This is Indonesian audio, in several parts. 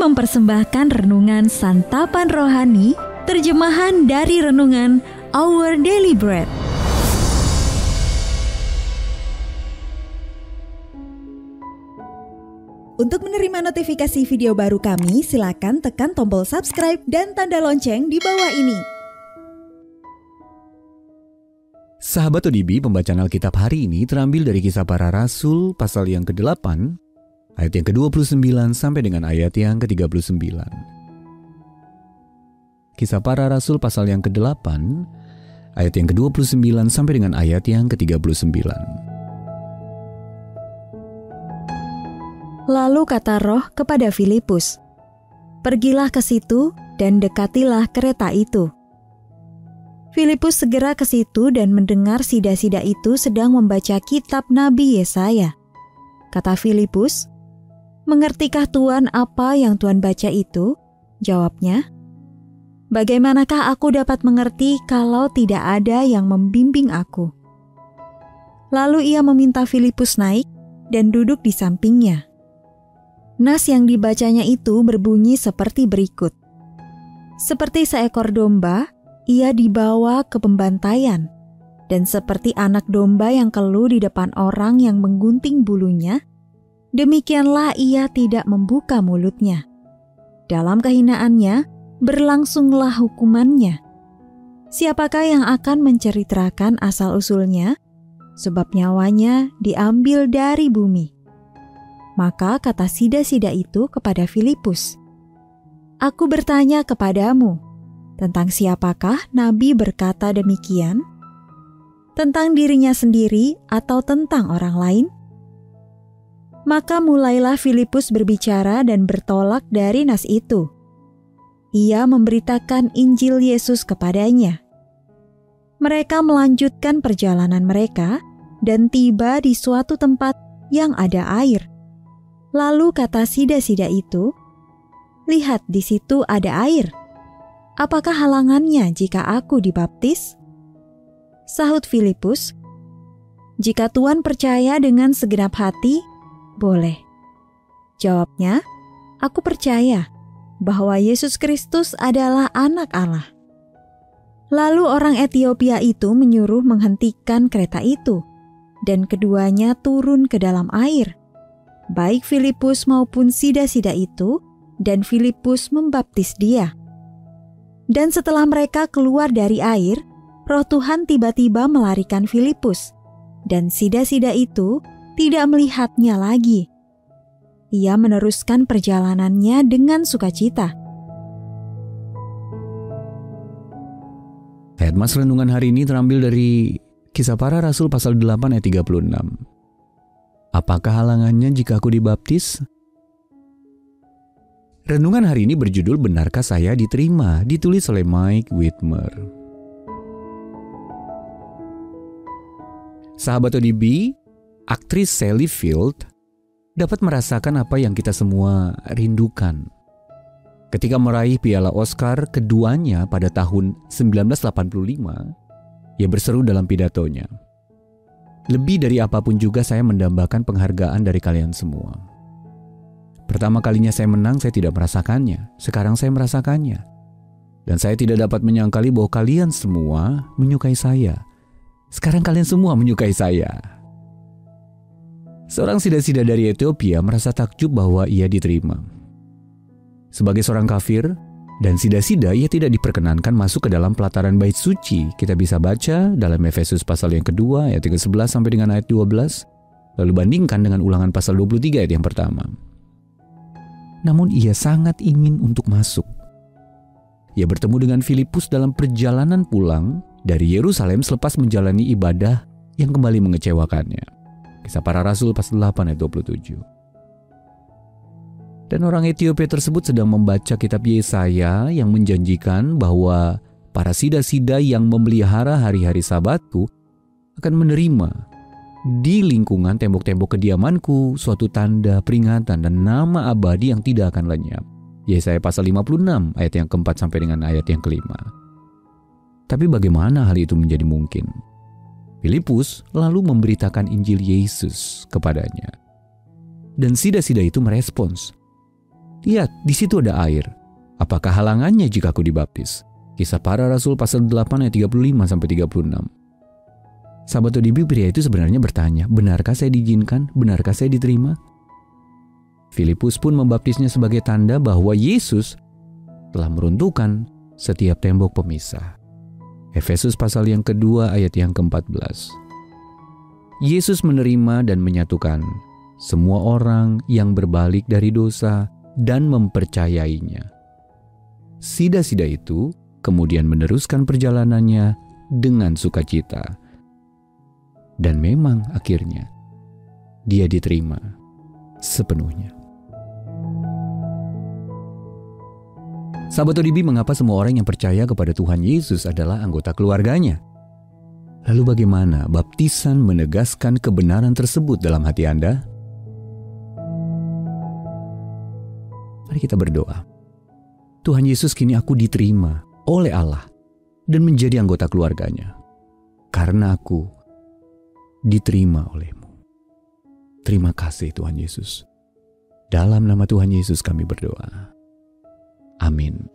mempersembahkan renungan Santapan Rohani, terjemahan dari renungan Our Daily Bread. Untuk menerima notifikasi video baru kami, silakan tekan tombol subscribe dan tanda lonceng di bawah ini. Sahabat ODB, pembacaan Alkitab hari ini terambil dari Kisah Para Rasul pasal yang ke-8, ayat yang ke-29 sampai dengan ayat yang ke-39. Kisah Para Rasul pasal yang ke-8, ayat yang ke-29 sampai dengan ayat yang ke-39. Lalu kata Roh kepada Filipus, "Pergilah ke situ dan dekatilah kereta itu." Filipus segera ke situ dan mendengar sida-sida itu sedang membaca kitab Nabi Yesaya. Kata Filipus, "Mengertikah Tuan apa yang Tuan baca itu?" Jawabnya, "Bagaimanakah aku dapat mengerti kalau tidak ada yang membimbing aku?" Lalu ia meminta Filipus naik dan duduk di sampingnya. Nas yang dibacanya itu berbunyi seperti berikut. Seperti seekor domba, ia dibawa ke pembantaian, dan seperti anak domba yang keluh di depan orang yang menggunting bulunya, demikianlah ia tidak membuka mulutnya. Dalam kehinaannya, berlangsunglah hukumannya. Siapakah yang akan menceritakan asal-usulnya? Sebab nyawanya diambil dari bumi. Maka kata sida-sida itu kepada Filipus, "Aku bertanya kepadamu, tentang siapakah Nabi berkata demikian? Tentang dirinya sendiri atau tentang orang lain?" Maka mulailah Filipus berbicara dan bertolak dari nas itu. Ia memberitakan Injil Yesus kepadanya. Mereka melanjutkan perjalanan mereka dan tiba di suatu tempat yang ada air. Lalu kata sida-sida itu, "Lihat, di situ ada air. Apakah halangannya jika aku dibaptis?" Sahut Filipus, "Jika Tuan percaya dengan segenap hati, boleh." Jawabnya, "Aku percaya bahwa Yesus Kristus adalah Anak Allah." Lalu orang Etiopia itu menyuruh menghentikan kereta itu, dan keduanya turun ke dalam air. Baik Filipus maupun sida-sida itu, dan Filipus membaptis dia. Dan setelah mereka keluar dari air, Roh Tuhan tiba-tiba melarikan Filipus, dan sida-sida itu tidak melihatnya lagi. Ia meneruskan perjalanannya dengan sukacita. Ayat mas renungan hari ini terambil dari Kisah Para Rasul pasal 8 ayat 36. Apakah halangannya jika aku dibaptis? Renungan hari ini berjudul "Benarkah saya diterima?" ditulis oleh Mike Whitmer. Sahabat ODB, aktris Sally Field dapat merasakan apa yang kita semua rindukan. Ketika meraih piala Oscar keduanya pada tahun 1985, ia berseru dalam pidatonya, "Lebih dari apapun juga saya mendambakan penghargaan dari kalian semua. Pertama kalinya saya menang, saya tidak merasakannya. Sekarang saya merasakannya. Dan saya tidak dapat menyangkali bahwa kalian semua menyukai saya. Sekarang kalian semua menyukai saya." Seorang sida-sida dari Ethiopia merasa takjub bahwa ia diterima. Sebagai seorang kafir dan sida-sida, ia tidak diperkenankan masuk ke dalam pelataran bait suci. Kita bisa baca dalam Efesus pasal yang kedua ayat 11 sampai dengan ayat 12, lalu bandingkan dengan Ulangan pasal 23 ayat yang pertama. Namun ia sangat ingin untuk masuk. Ia bertemu dengan Filipus dalam perjalanan pulang dari Yerusalem selepas menjalani ibadah yang kembali mengecewakannya. Kisah Para Rasul pasal 8 ayat 27. Dan orang Ethiopia tersebut sedang membaca kitab Yesaya yang menjanjikan bahwa para sida-sida yang memelihara hari-hari Sabatku akan menerima di lingkungan tembok-tembok kediamanku suatu tanda peringatan dan nama abadi yang tidak akan lenyap. Yesaya pasal 56 ayat yang keempat sampai dengan ayat yang kelima. Tapi bagaimana hal itu menjadi mungkin? Filipus lalu memberitakan Injil Yesus kepadanya. Dan sida-sida itu merespons, Lihat, di situ ada air. Apakah halangannya jika aku dibaptis? Kisah Para Rasul pasal 8 ayat 35-36. Sahabat ODB, pria itu sebenarnya bertanya, benarkah saya diizinkan? Benarkah saya diterima? Filipus pun membaptisnya sebagai tanda bahwa Yesus telah meruntuhkan setiap tembok pemisah. Efesus pasal yang kedua ayat yang ke-14. Yesus menerima dan menyatukan semua orang yang berbalik dari dosa dan mempercayainya. Sida-sida itu kemudian meneruskan perjalanannya dengan sukacita. Dan memang akhirnya dia diterima sepenuhnya. Sahabat ODB, mengapa semua orang yang percaya kepada Tuhan Yesus adalah anggota keluarganya? Lalu bagaimana baptisan menegaskan kebenaran tersebut dalam hati Anda? Mari kita berdoa. Tuhan Yesus, kini aku diterima oleh Allah dan menjadi anggota keluarganya. Karena aku diterima oleh-Mu. Terima kasih Tuhan Yesus. Dalam nama Tuhan Yesus kami berdoa. Amin.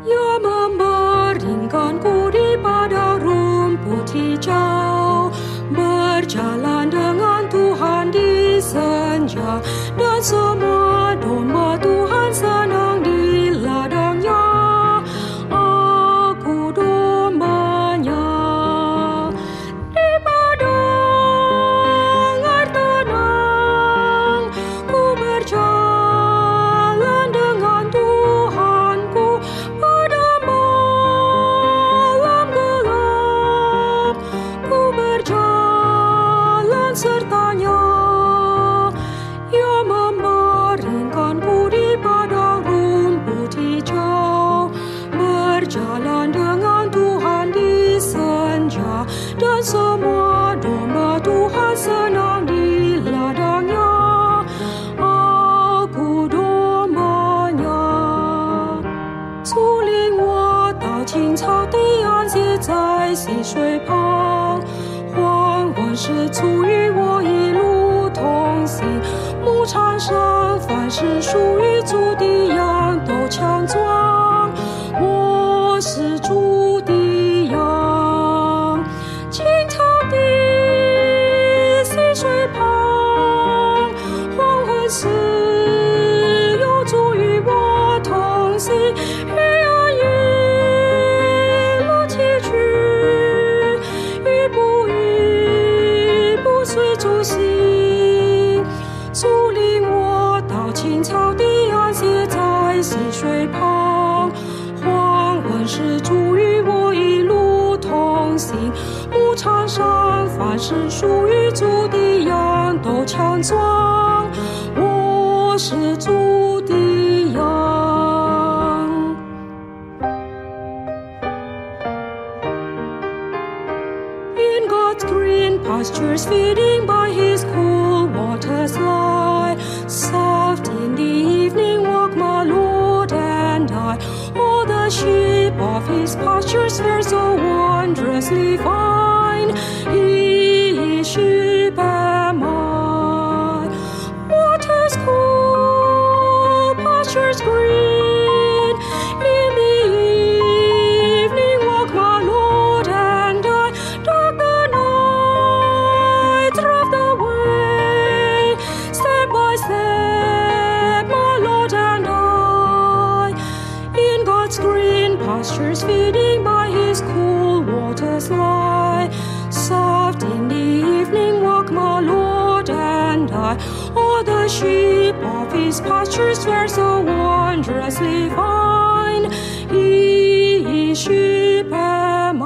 Ia membaringkanku di padang rumput hijau, berjalan dengan Tuhan di senja, dan semua domba Tuhan senang di ladangnya. Aku dombanya di padang air tenang, ku berjalan dengan Tuhanku pada malam gelap, ku berjalan sertanya. Ia membaringkanku di padang rumput hijau, berjalan dengan Tuhan di senja, dan semua domba Tuhan senang di ladangnya. Aku dombanya， 竹林我到青草地安歇在溪水旁，黄昏时足与我一路同行。牧场上凡是属于主的羊都强壮，我是主的羊。青草地溪水旁，黄昏时有主与我同行。黑暗一路崎岖，一步一步随主行。主领我到青草地安歇在溪水旁，黄昏时主与我一路同行。牧场上凡是属于主的羊都强壮，我是主的羊。In God's green pastures, feeding by His cool waters lie. Soft in the evening walk my Lord and I. All the sheep of His pastures fare so wondrously fine. His sheep am I. Waters cool, pastures green. In the evening walk my Lord and I. Dark the night, rough the way. Step by step, my Lord and I. In God's green pastures, feeding by His cool waters lie. Soft in the evening walk my Lord and I. All the sheep of His pastures fare so wondrously fine. His sheep am I.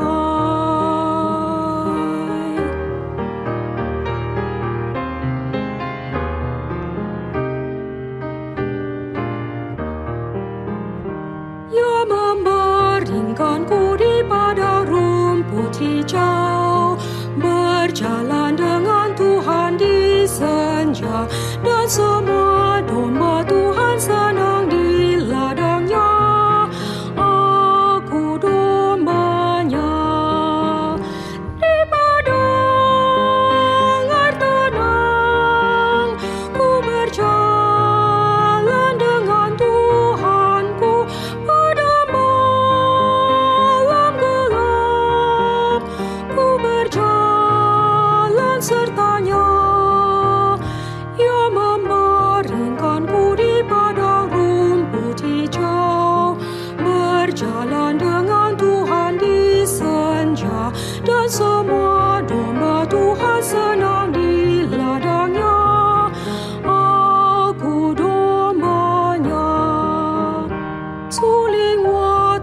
Ia membaringkanku di padang rumput hijau, berjalan dengan Tuhan di senja, dan semua domba Tuhan senang di ladangnya. Aku dombanya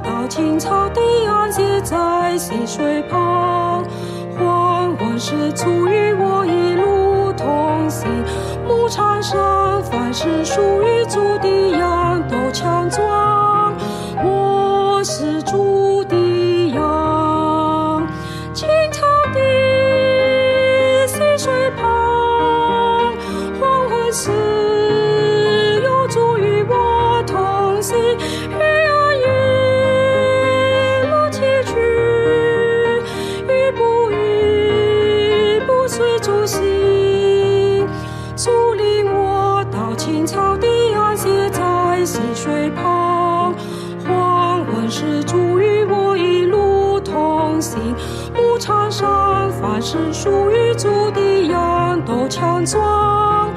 到青草地岸，歇在溪水旁。黄昏时足与我一路同行，牧场上凡是属于主的羊都强壮。我是主的羊，青草地溪水旁，黄昏时有主与我同行。主领我到青草地岸，歇在溪水旁。黄昏时主与我一路同行，牧场上凡是属于主的羊都强壮。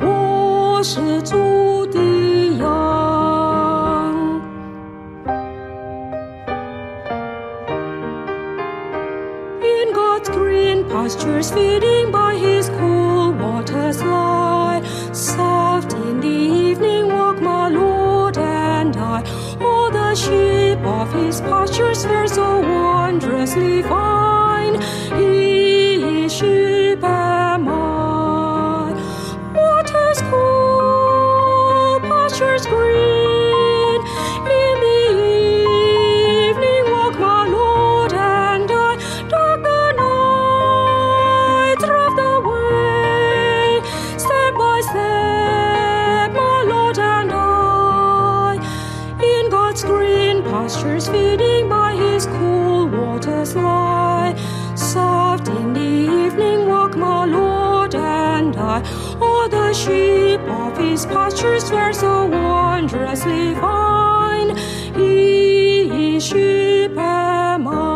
我是主的羊。In God's green pastures, feeding by His cool waters lie. Soft in the evening walk my Lord and I. All the sheep of His pastures fare so wondrously fine. His sheep am I. Waters cool, pastures green. In the evening walk my Lord and I. Dark the night, rough the way. Step by step, my Lord and I. In God's green pastures, feeding by His cool waters lie. Soft in the evening walk my Lord and I. All the sheep of His pastures fare so wondrously fine. His sheep am I.